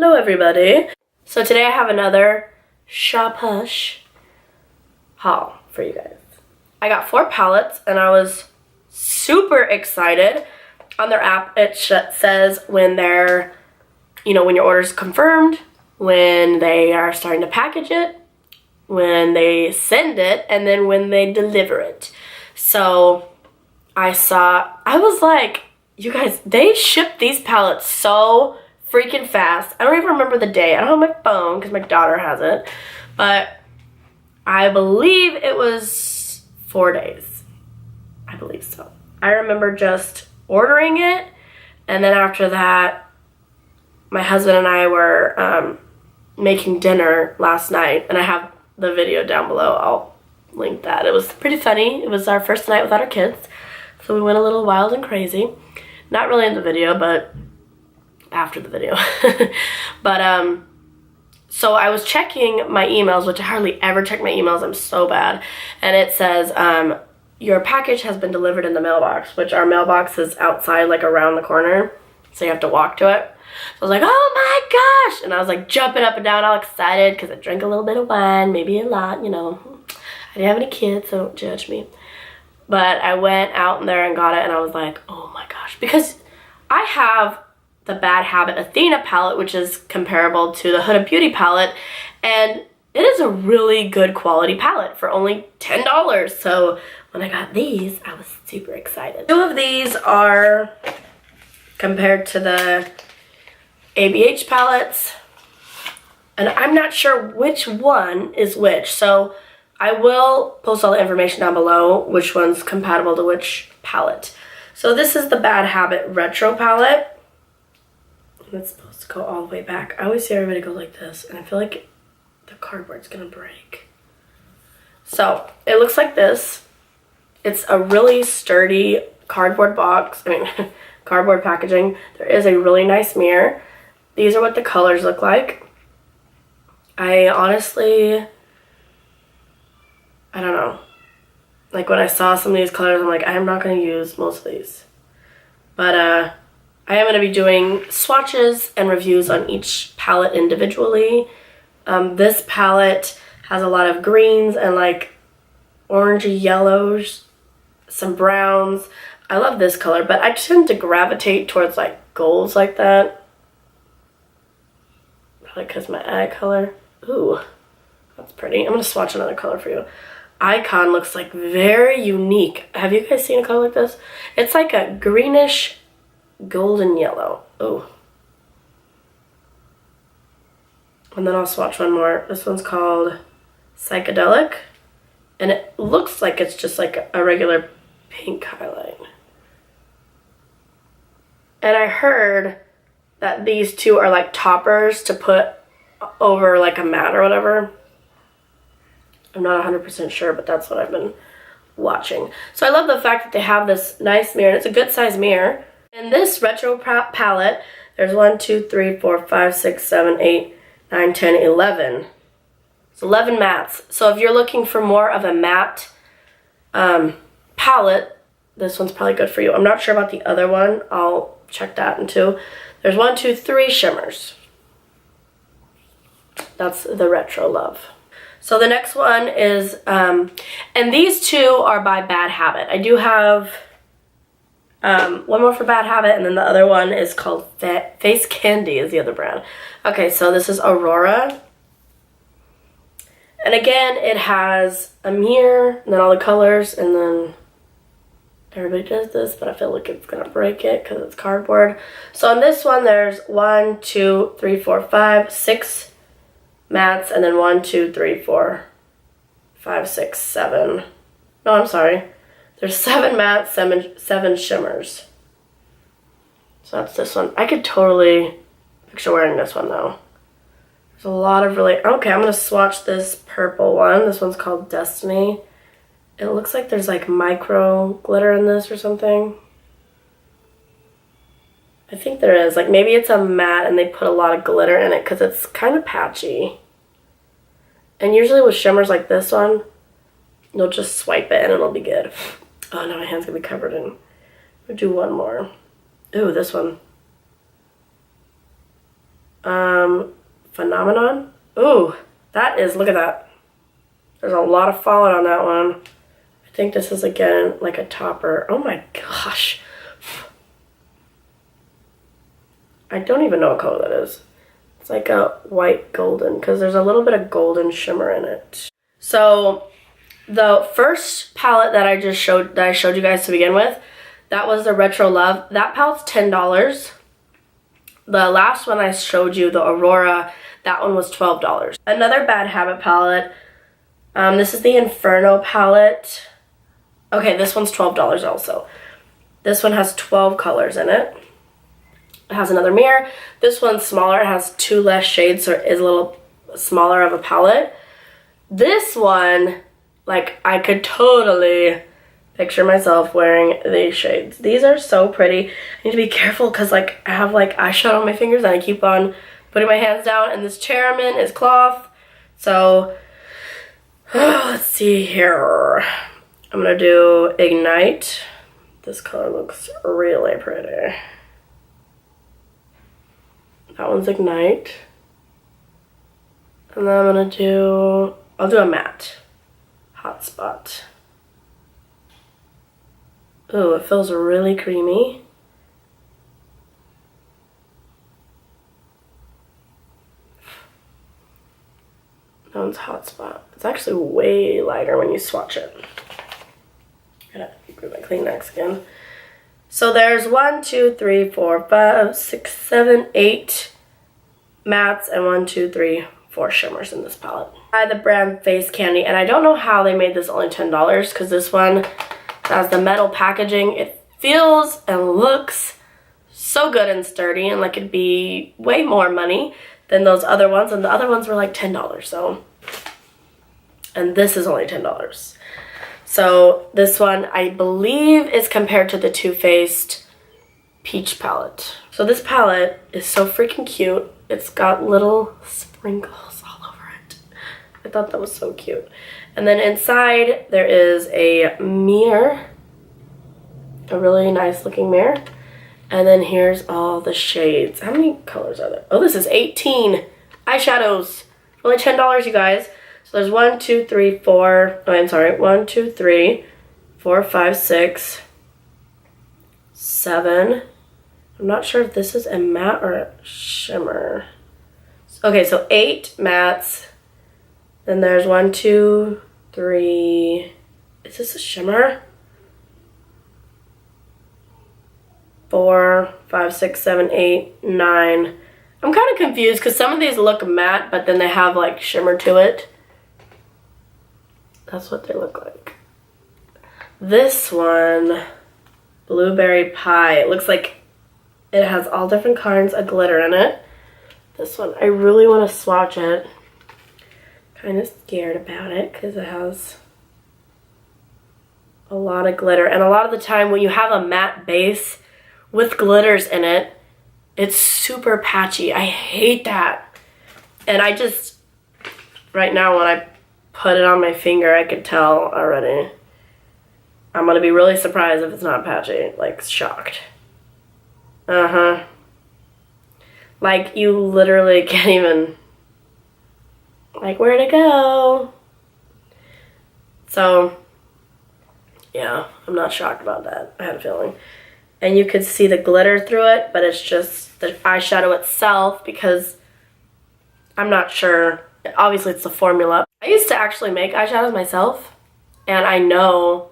Hello everybody. So today I have another Shop Hush haul for you guys. I got 4 palettes and I was super excited. On their app it says when they're, when your order's confirmed, when they are starting to package it, when they send it, and then when they deliver it. So I was like, you guys, they ship these palettes so freaking fast. I don't even remember the day. I don't have my phone because my daughter has it, but I believe it was 4 days. I believe so. I remember just ordering it, and then after that, my husband and I were making dinner last night, and I have the video down below. I'll link that. It was pretty funny. It was our first night without our kids, so we went a little wild and crazy. Not really in the video, but after the video. But so I was checking my emails, which I hardly ever check my emails. I'm so bad. And it says your package has been delivered in the mailbox, which our mailbox is outside, like around the corner, so you have to walk to it. So I was like, oh my gosh, and I was like jumping up and down all excited because I drank a little bit of wine, maybe a lot, I didn't have any kids, so don't judge me. But I went out there and got it, and I was like, oh my gosh, because I have the Bad Habit Athena palette, which is comparable to the Huda Beauty palette, and it is a really good quality palette for only $10. So when I got these, I was super excited. 2 of these are compared to the ABH palettes, and I'm not sure which one is which, so I will post all the information down below which one's compatible to which palette. So this is the Bad Habit Retro palette. It's supposed to go all the way back. I always see everybody go like this, and I feel like the cardboard's gonna break. So it looks like this. It's a really sturdy cardboard box. Cardboard packaging. There is a really nice mirror. These are what the colors look like. I honestly, I don't know. Like when I saw some of these colors, I'm like, I'm not going to use most of these. But I am going to be doing swatches and reviews on each palette individually. This palette has a lot of greens and like orangey yellows, some browns. I love this color, but I tend to gravitate towards like golds like that. Probably because my eye color. Ooh, that's pretty. I'm going to swatch another color for you. Icon looks like very unique. Have you guys seen a color like this? It's like a greenish golden yellow. Ooh. And then I'll swatch one more. This one's called Psychedelic. And it looks like it's just like a regular pink highlight. And I heard that these 2 are like toppers to put over like a mat or whatever. I'm not 100% sure, but that's what I've been watching. So I love the fact that they have this nice mirror, and it's a good size mirror. In this retro palette, there's 1, 2, 3, 4, 5, 6, 7, 8, 9, 10, 11. It's 11 mattes. So if you're looking for more of a matte palette, this one's probably good for you. I'm not sure about the other one. I'll check that into. There's 1, 2, 3 shimmers. That's the retro love. So the next one is, and these 2 are by Bad Habit. I do have one more for Bad Habit, and then the other one is called Face Candy is the other brand. Okay, so this is Aurora. And again, it has a mirror, and then all the colors, and then everybody does this, but I feel like it's going to break it because it's cardboard. So on this one, there's 1, 2, 3, 4, 5, 6 mattes, and then 1, 2, 3, 4, 5, 6, 7. No, I'm sorry. There's 7 mattes, 7 shimmers. So that's this one. I could totally picture wearing this one though. There's a lot of really, okay, I'm going to swatch this purple one. This one's called Destiny. It looks like there's like micro glitter in this or something. I think there is. Like maybe it's a matte and they put a lot of glitter in it because it's kind of patchy. And usually with shimmers like this one, you'll just swipe it and it'll be good. Oh no, my hand's gonna be covered in. I'll do one more. Ooh, this one. Phenomenon. Ooh, that is, look at that. There's a lot of fallout on that one. I think this is, again, like a topper. Oh my gosh. I don't even know what color that is. It's like a white golden, because there's a little bit of golden shimmer in it. So the first palette that I showed you guys to begin with, that was the Retro Love. That palette's $10. The last one I showed you, the Aurora, that one was $12. Another Bad Habit palette. This is the Inferno palette. Okay, this one's $12 also. This one has 12 colors in it. It has another mirror. This one's smaller. It has 2 less shades, so it is a little smaller of a palette. This one, like, I could totally picture myself wearing these shades. These are so pretty. I need to be careful because, like, I have, like, eyeshadow on my fingers and I keep on putting my hands down. And this chair I'm in is cloth. So, let's see here. I'm going to do Ignite. This color looks really pretty. That one's Ignite. And then I'm going to do, I'll do a matte. Hotspot. Ooh, it feels really creamy. That one's Hotspot. It's actually way lighter when you swatch it. Gotta grab my Kleenex again. So there's 1, 2, 3, 4, 5, 6, 7, 8 mattes and 1, 2, 3, 4 shimmers in this palette. I had the brand Face Candy, and I don't know how they made this only $10 because this one has the metal packaging. It feels and looks so good and sturdy, and like it'd be way more money than those other ones, and the other ones were like $10. So, and this is only $10. So this one, I believe, is compared to the Too Faced Peach palette. So this palette is so freaking cute. It's got little sprinkles all over it. I thought that was so cute. And then inside there is a mirror, a really nice looking mirror. And then here's all the shades. How many colors are there? Oh, this is 18 eyeshadows. Only $10, you guys. So there's 1, 2, 3, 4. Oh, I'm sorry. 1, 2, 3, 4, 5, 6, 7. I'm not sure if this is a matte or a shimmer. Okay, so 8 mattes. Then there's 1, 2, 3. Is this a shimmer? 4, 5, 6, 7, 8, 9. I'm kind of confused because some of these look matte, but then they have like shimmer to it. That's what they look like. This one, Blueberry Pie. It looks like it has all different kinds of glitter in it. This one, I really want to swatch it. Kind of scared about it because it has a lot of glitter. And a lot of the time when you have a matte base with glitters in it, it's super patchy. I hate that. And I just, right now when I put it on my finger, I could tell already. I'm gonna be really surprised if it's not patchy, like shocked. Uh-huh. Like you literally can't even, like, where'd it go? So, yeah, I'm not shocked about that. I had a feeling. And you could see the glitter through it, but it's just the eyeshadow itself because I'm not sure. Obviously, it's the formula. I used to actually make eyeshadows myself, and I know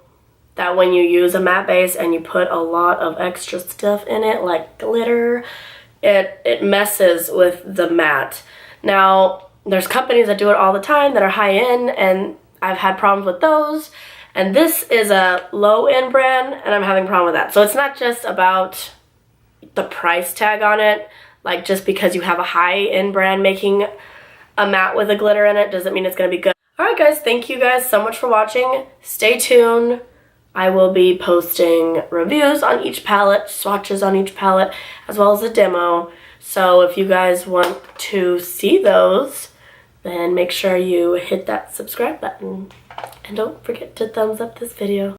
that when you use a matte base and you put a lot of extra stuff in it, like glitter, it messes with the matte. Now, there's companies that do it all the time that are high-end, and I've had problems with those. And this is a low-end brand, and I'm having a problem with that. So it's not just about the price tag on it. Like, just because you have a high-end brand making a matte with a glitter in it doesn't mean it's going to be good. Alright guys, thank you guys so much for watching. Stay tuned. I will be posting reviews on each palette, swatches on each palette, as well as a demo. So if you guys want to see those, then make sure you hit that subscribe button. And don't forget to thumbs up this video.